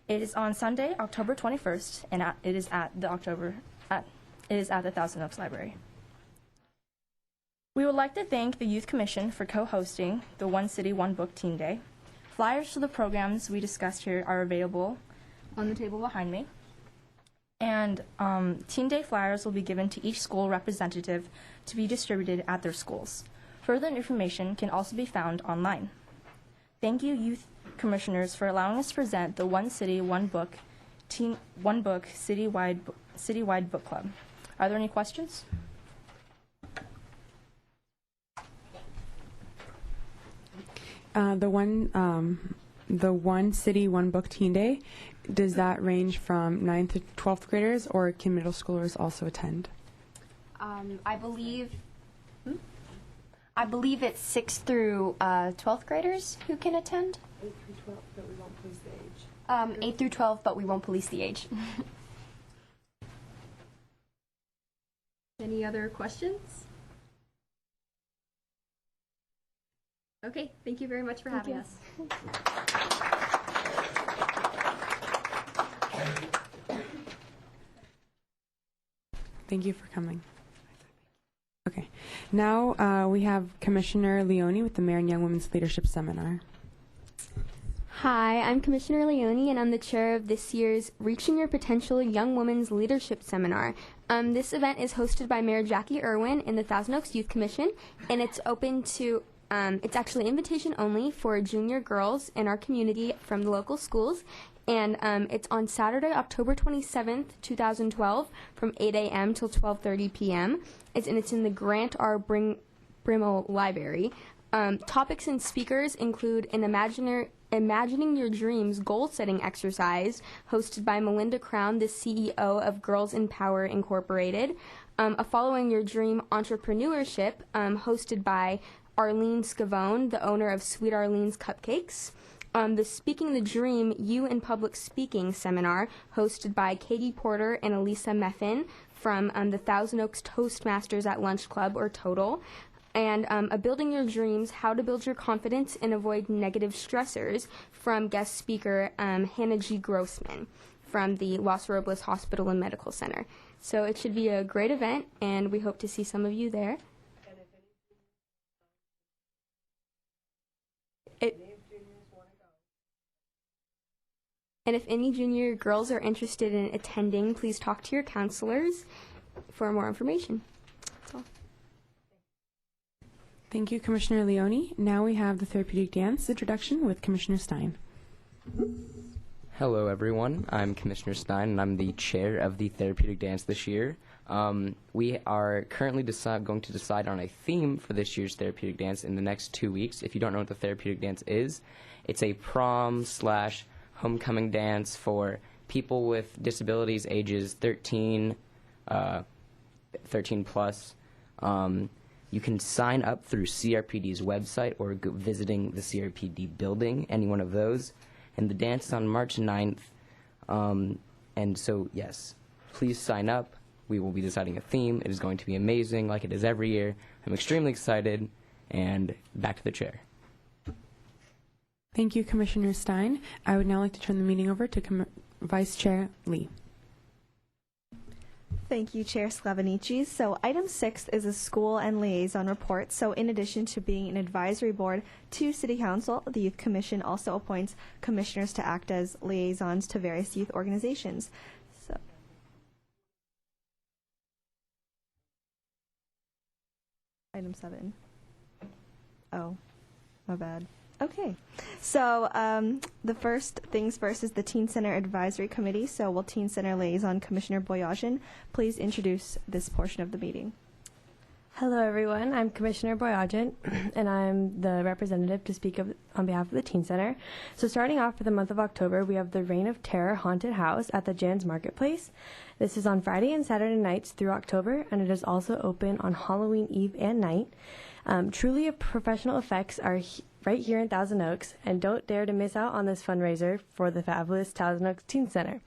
It is on Sunday, October 21st, and it is at the Thousand Oaks Library. We would like to thank the Youth Commission for co-hosting the One City, One Book Teen Day. Flyers for the programs we discussed here are available on the table behind me. And Teen Day flyers will be given to each school representative to be distributed at their schools. Further information can also be found online. Thank you, Youth Commissioners, for allowing us to present the One City, One Book citywide book club. Are there any questions? The One City, One Book Teen Day, does that range from 9th to 12th graders, or can middle schoolers also attend? I believe it's 6th through 12th graders who can attend. 8 through 12, but we won't police the age. 8 through 12, but we won't police the age. Any other questions? Okay, thank you very much for having us. Thank you for coming. Okay, now we have Commissioner Leone with the Mayor and Young Women's Leadership Seminar. Hi, I'm Commissioner Leone, and I'm the chair of this year's Reaching Your Potential Young Women's Leadership Seminar. This event is hosted by Mayor Jackie Irwin in the Thousand Oaks Youth Commission, and it's open to, it's actually invitation only for junior girls in our community from the local schools, and it's on Saturday, October 27th, 2012, from 8 a.m. till 12:30 p.m. It's in the Grant R. Brimmel Library. Topics and speakers include an Imagining Your Dreams goal-setting exercise hosted by Melinda Crown, the CEO of Girls in Power Incorporated. A Following Your Dream entrepreneurship hosted by Arlene Scavone, the owner of Sweet Arlene's Cupcakes. The Speaking the Dream You in Public Speaking seminar hosted by Katie Porter and Elisa Meffin from the Thousand Oaks Toastmasters at Lunch Club, or Total. And a Building Your Dreams, How to Build Your Confidence and Avoid Negative Stressors from guest speaker Hannah G. Grossman from the Los Robles Hospital and Medical Center. So it should be a great event, and we hope to see some of you there. And if any junior girls are interested in attending, please talk to your counselors for more information. That's all. Thank you, Commissioner Leone. Now we have the Therapeutic Dance introduction with Commissioner Stein. Hello, everyone. I'm Commissioner Stein, and I'm the chair of the Therapeutic Dance this year. We are currently going to decide on a theme for this year's Therapeutic Dance in the next 2 weeks. If you don't know what the Therapeutic Dance is, it's a prom/homecoming dance for people with disabilities ages 13 plus. You can sign up through CRPD's website or visiting the CRPD building, any one of those. And the dance is on March 9th. And so, yes, please sign up. We will be deciding a theme. It is going to be amazing, like it is every year. I'm extremely excited. And back to the chair. Thank you, Commissioner Stein. I would now like to turn the meeting over to Vice Chair Lee. Thank you, Chair Sclavenici. So item 6 is a school and liaison report. So in addition to being an advisory board to City Council, the Youth Commission also appoints commissioners to act as liaisons to various youth organizations. So item 7. Oh, my bad. Okay, so the first things first is the Teen Center Advisory Committee. So will Teen Center Liaison Commissioner Boyajian please introduce this portion of the meeting? Hello, everyone. I'm Commissioner Boyajian, and I'm the representative to speak on behalf of the Teen Center. So starting off for the month of October, we have the Reign of Terror Haunted House at the Jan's Marketplace. This is on Friday and Saturday nights through October, and it is also open on Halloween Eve and night. Truly professional effects are right here in Thousand Oaks, and don't dare to miss out on this fundraiser for the fabulous Thousand Oaks Teen Center.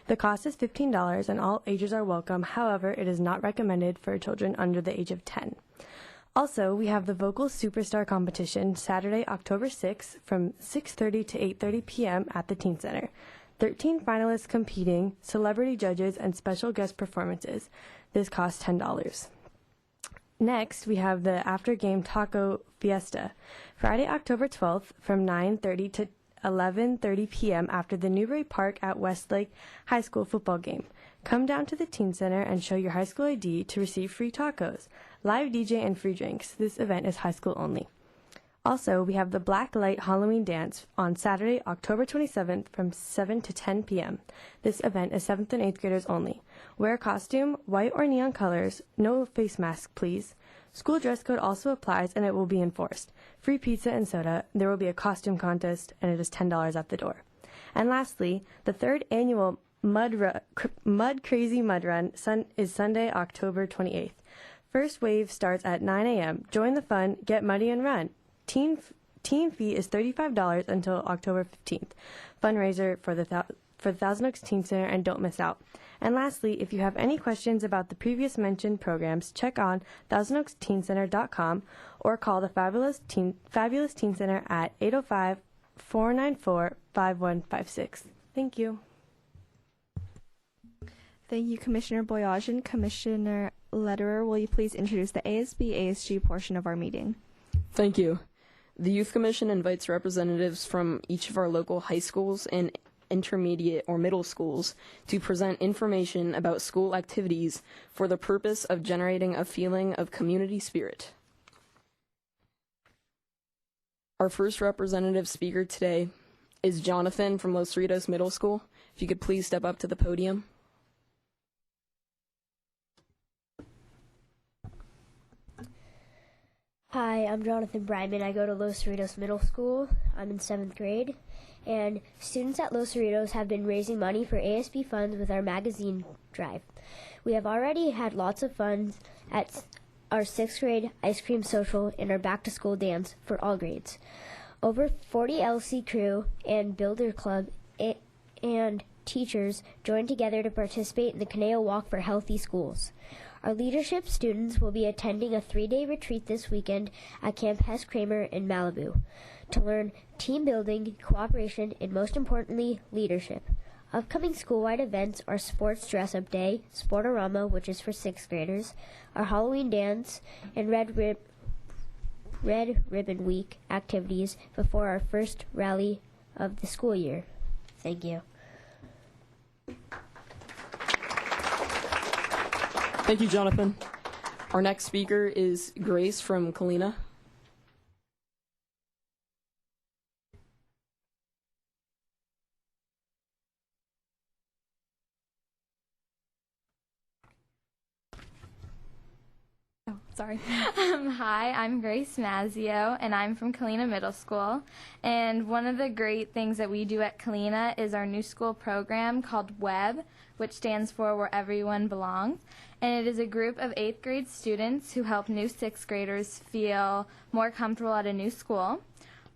The cost is $15 and all ages are welcome. However, it is not recommended for children under the age of 10. Also, we have the Vocal Superstar Competition Saturday, October 6th from 6:30 to 8:30 p.m. at the Teen Center. 13 finalists competing, celebrity judges, and special guest performances. This costs $10. Next, we have the After Game Taco Fiesta, Friday, October 12th from 9:30 to 11:30 p.m. after the Newbury Park at Westlake High School football game. Come down to the Teen Center and show your high school ID to receive free tacos, live DJ, and free drinks. This event is high school only. Also, we have the Black Light Halloween Dance on Saturday, October 27th from 7 to 10 p.m. This event is 7th and 8th graders only. Wear a costume, white or neon colors, no face mask, please. School dress code also applies and it will be enforced. Free pizza and soda, there will be a costume contest, and it is $10 at the door. And lastly, the third annual Mud Crazy Mud Run is Sunday, October 28th. First wave starts at 9 a.m. Join the fun, get muddy, and run. Teen fee is $35 until October 15th. Fundraiser for the Thousand Oaks Teen Center, and don't miss out. And lastly, if you have any questions about the previous mentioned programs, check on thousandoaksteencenter.com or call the Fabulous Teen Center at 805-494-5156. Thank you. Thank you, Commissioner Boyajian. Commissioner Lederer, will you please introduce the ASB-ASG portion of our meeting? Thank you. The Youth Commission invites representatives from each of our local high schools and intermediate or middle schools to present information about school activities for the purpose of generating a feeling of community spirit. Our first representative speaker today is Jonathan from Los Cerritos Middle School. If you could please step up to the podium. Hi, I'm Jonathan Bryman. I go to Los Cerritos Middle School. I'm in 7th grade. And students at Los Cerritos have been raising money for ASB funds with our magazine drive. We have already had lots of fun at our 6th grade ice cream social and our back to school dance for all grades. Over 40 LC crew and builder club and teachers joined together to participate in the Kanejo Walk for Healthy Schools. Our leadership students will be attending a 3-day retreat this weekend at Camp Hess Kramer in Malibu to learn team building, cooperation, and most importantly, leadership. Upcoming school-wide events are Sports Dress-Up Day, Sportorama, which is for 6th graders, our Halloween dance, and Red Ribbon Week activities before our first rally of the school year. Thank you. Thank you, Jonathan. Our next speaker is Grace from Kalina. Oh, sorry. Hi, I'm Grace Mazzio, and I'm from Kalina Middle School. And one of the great things that we do at Kalina is our new school program called WEB, which stands for Where Everyone Belongs. And it is a group of 8th grade students who help new 6th graders feel more comfortable at a new school.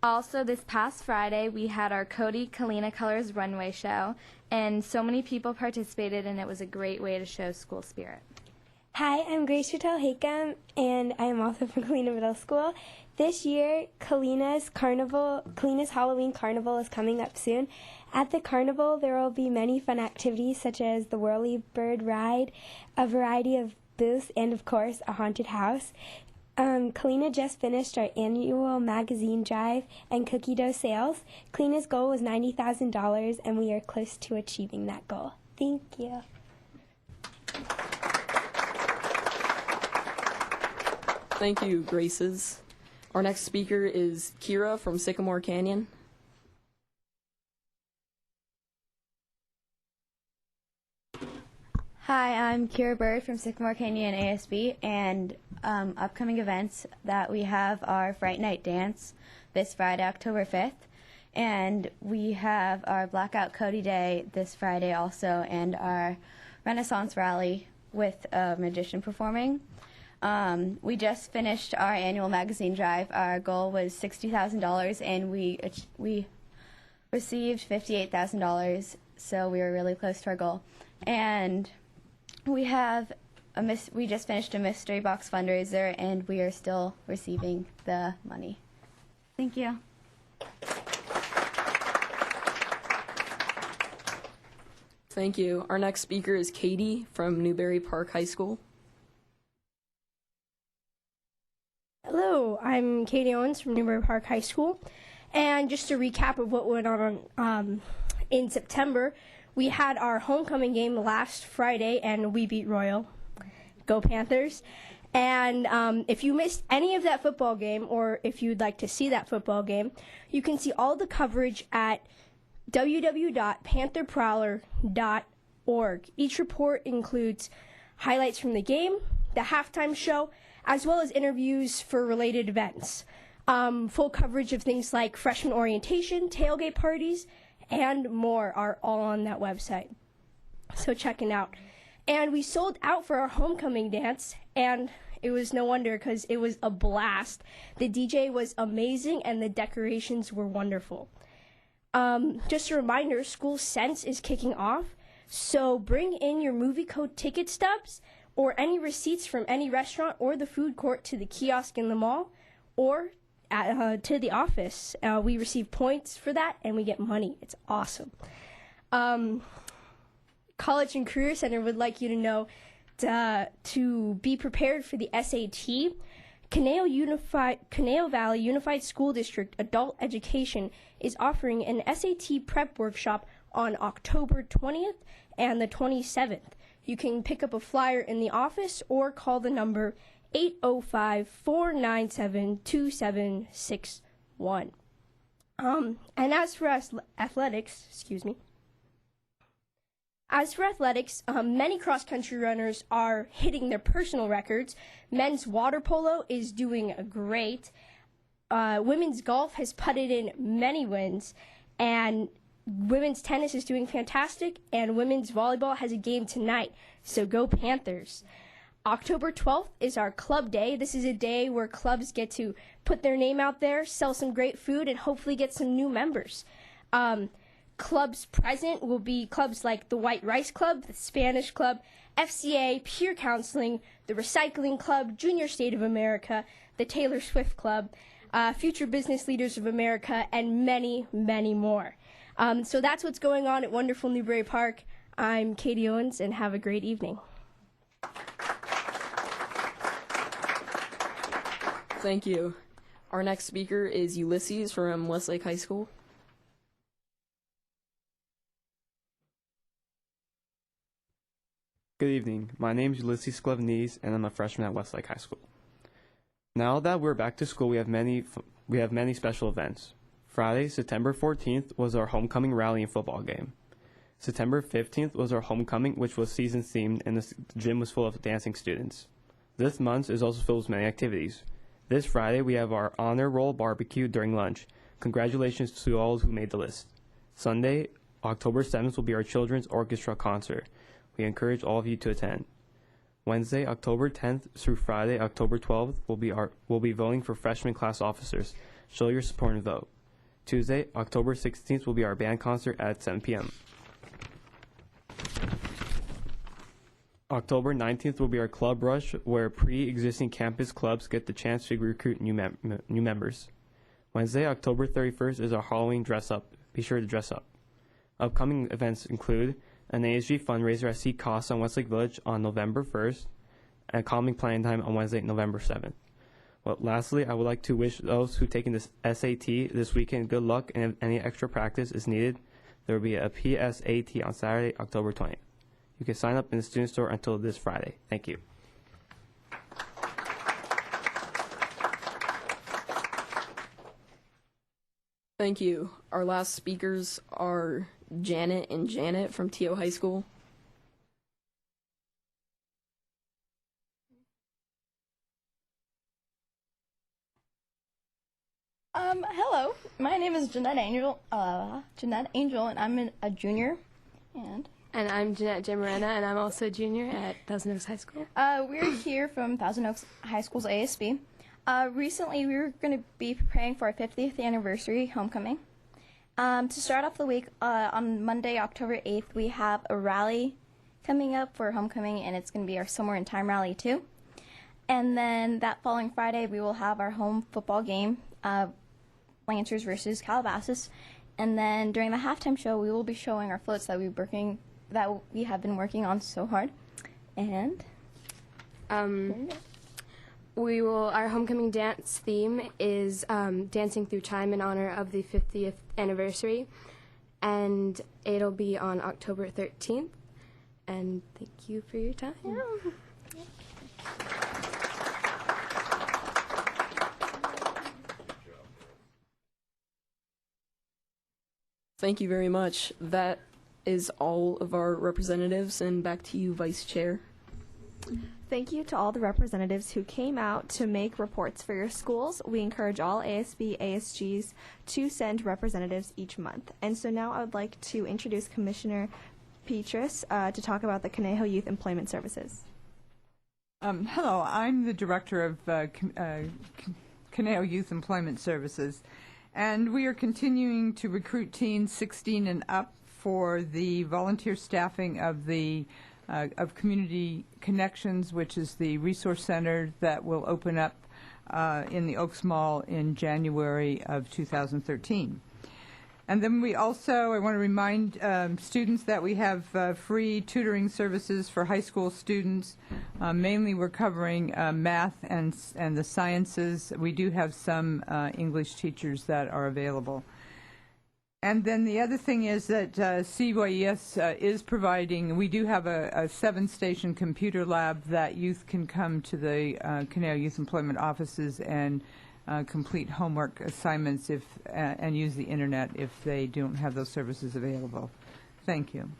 Also, this past Friday, we had our Cody Kalina Colors runway show, and so many people participated, and it was a great way to show school spirit. Hi, I'm Grace Chatel Hakam, and I am also from Kalina Middle School. This year, Kalina's Halloween Carnival is coming up soon. At the carnival, there will be many fun activities such as the Whirly Bird Ride, a variety of booths, and of course, a haunted house. Kalina just finished our annual magazine drive and cookie dough sales. Kalina's goal was $90,000, and we are close to achieving that goal. Thank you. Thank you, Graces. Our next speaker is Kira from Sycamore Canyon. Hi, I'm Kira Bird from Sycamore Canyon ASB, and upcoming events that we have are Fright Night Dance this Friday, October 5th, and we have our Blackout Cody Day this Friday also, and our Renaissance Rally with a magician performing. We just finished our annual magazine drive. Our goal was $60,000, and we received $58,000, so we were really close to our goal. And we have we just finished a mystery box fundraiser, and we are still receiving the money. Thank you. Thank you. Our next speaker is Katie from Newberry Park High School. Hello, I'm Katie Owens from Newberry Park High School. And just to recap of what went on in September, we had our homecoming game last Friday, and we beat Royal. Go Panthers. And if you missed any of that football game, or if you'd like to see that football game, you can see all the coverage at www.pantherprowler.org. Each report includes highlights from the game, the halftime show, as well as interviews for related events. Full coverage of things like freshman orientation, tailgate parties, and more are all on that website. So check it out. And we sold out for our homecoming dance, and it was no wonder because it was a blast. The DJ was amazing, and the decorations were wonderful. Just a reminder, School Sense is kicking off, so bring in your movie code ticket stubs or any receipts from any restaurant or the food court to the kiosk in the mall or to the office. We receive points for that, and we get money. It's awesome. College and Career Center would like you to know to be prepared for the SAT. Canal Valley Unified School District Adult Education is offering an SAT prep workshop on October 20th and the 27th. You can pick up a flyer in the office or call the number 805-497-2761. And as for athletics, many cross-country runners are hitting their personal records. Men's water polo is doing great. Women's golf has putted in many wins, and women's tennis is doing fantastic, and women's volleyball has a game tonight, so go Panthers. October 12th is our club day. This is a day where clubs get to put their name out there, sell some great food, and hopefully get some new members. Clubs present will be clubs like the White Rice Club, the Spanish Club, FCA, Peer Counseling, the Recycling Club, Junior State of America, the Taylor Swift Club, Future Business Leaders of America, and many, many more. So that's what's going on at wonderful Newberry Park. I'm Katie Owens, and have a great evening. Thank you. Our next speaker is Ulysses from Westlake High School. Good evening. My name is Ulysses Glevnis, and I'm a freshman at Westlake High School. Now that we're back to school, we have many special events. Friday, September 14th, was our homecoming rally and football game. September 15th was our homecoming, which was season-themed, and the gym was full of dancing students. This month is also filled with many activities. This Friday, we have our honor roll barbecue during lunch. Congratulations to all who made the list. Sunday, October 7th, will be our children's orchestra concert. We encourage all of you to attend. Wednesday, October 10th through Friday, October 12th, we'll be voting for freshman class officers. Show your support and vote. Tuesday, October 16th, will be our band concert at 7 p.m. October 19th will be our club rush, where pre-existing campus clubs get the chance to recruit new members. Wednesday, October 31st, is our Halloween dress-up. Be sure to dress up. Upcoming events include an ASG fundraiser at C Cost on Westlake Village on November 1st, and calming planning time on Wednesday, November 7th. Well, lastly, I would like to wish those who taken this SAT this weekend good luck, and if any extra practice is needed, there will be a PSAT on Saturday, October 20th. You can sign up in the student store until this Friday. Thank you. Thank you. Our last speakers are Janet and Janet from TO High School. Hello, my name is Jeanette Angel, and I'm a junior. And I'm Jeanette Jamarena, and I'm also a junior at Thousand Oaks High School. We're here from Thousand Oaks High School's ASB. Recently, we were going to be preparing for our 50th anniversary homecoming. To start off the week, on Monday, October 8th, we have a rally coming up for homecoming, and it's going to be our Somewhere in Time rally too. And then that following Friday, we will have our home football game, Lancers versus Calabasas. And then during the halftime show, we will be showing our floats that we have been working on so hard. And our homecoming dance theme is Dancing Through Time in honor of the 50th anniversary, and it'll be on October 13th. And thank you for your time. Thank you very much. That is all of our representatives, and back to you, Vice Chair. Thank you to all the representatives who came out to make reports for your schools. We encourage all ASB, ASGs to send representatives each month. And so now I would like to introduce Commissioner Petrus to talk about the Kanejo Youth Employment Services. Hello, I'm the Director of Canal Youth Employment Services, and we are continuing to recruit teens 16 and up for the volunteer staffing of the of Community Connections, which is the resource center that will open up in the Oaks Mall in January of 2013. And then we also, I want to remind students that we have free tutoring services for high school students. Mainly we're covering math and the sciences. We do have some English teachers that are available. And then the other thing is that CYES is providing, we do have a 7-station computer lab that youth can come to the Canal Youth Employment offices and complete homework assignments and use the internet if they don't have those services available. Thank you.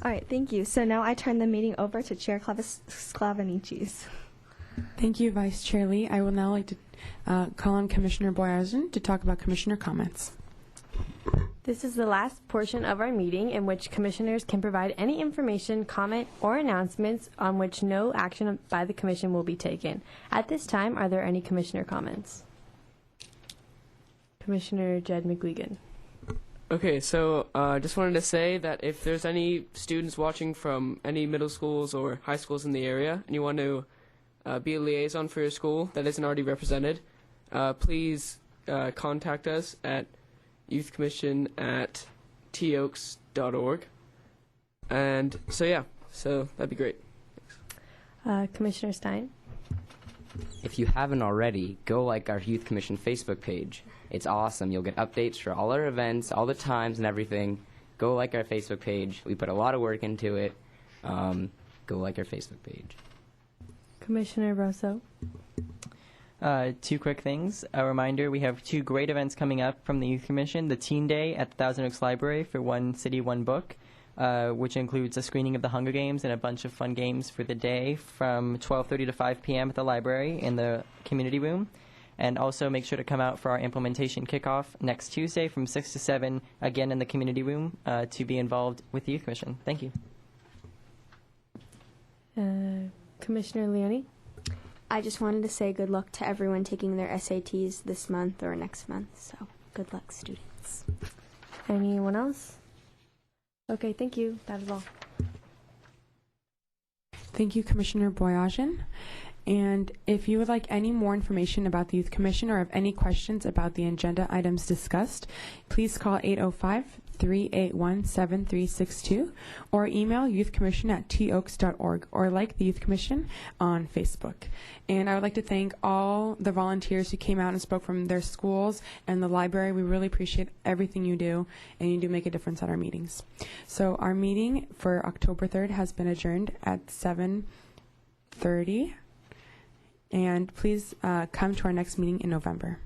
All right, thank you. So now I turn the meeting over to Chair Sklavenicis. Thank you, Vice Chair Lee. I will now like to call on Commissioner Boyajian to talk about commissioner comments. This is the last portion of our meeting in which commissioners can provide any information, comment, or announcements on which no action by the commission will be taken. At this time, are there any commissioner comments? Commissioner Jed McGuigan. Okay, so I just wanted to say that if there's any students watching from any middle schools or high schools in the area and you want to be a liaison for your school that isn't already represented, please contact us at youthcommission@toaks.org. And so that'd be great. Commissioner Stein. If you haven't already, go like our Youth Commission Facebook page. It's awesome. You'll get updates for all our events, all the times and everything. Go like our Facebook page. We put a lot of work into it. Go like our Facebook page. Commissioner Rosso. 2 quick things. A reminder, we have 2 great events coming up from the Youth Commission. The Teen Day at the Thousand Oaks Library for One City, One Book, which includes a screening of the Hunger Games and a bunch of fun games for the day from 12:30 to 5 p.m. at the library in the community room. And also make sure to come out for our implementation kickoff next Tuesday from 6 to 7, again in the community room, to be involved with the Youth Commission. Thank you. Commissioner Leone. I just wanted to say good luck to everyone taking their SATs this month or next month. So good luck, students. Anyone else? Okay, thank you. That is all. Thank you, Commissioner Boyajian. And if you would like any more information about the Youth Commission or have any questions about the agenda items discussed, please call 805-381-7362 or email youthcommission@toaks.org or like the Youth Commission on Facebook. And I would like to thank all the volunteers who came out and spoke from their schools and the library. We really appreciate everything you do, and you do make a difference at our meetings. So our meeting for October 3rd has been adjourned at 7:30. And please come to our next meeting in November.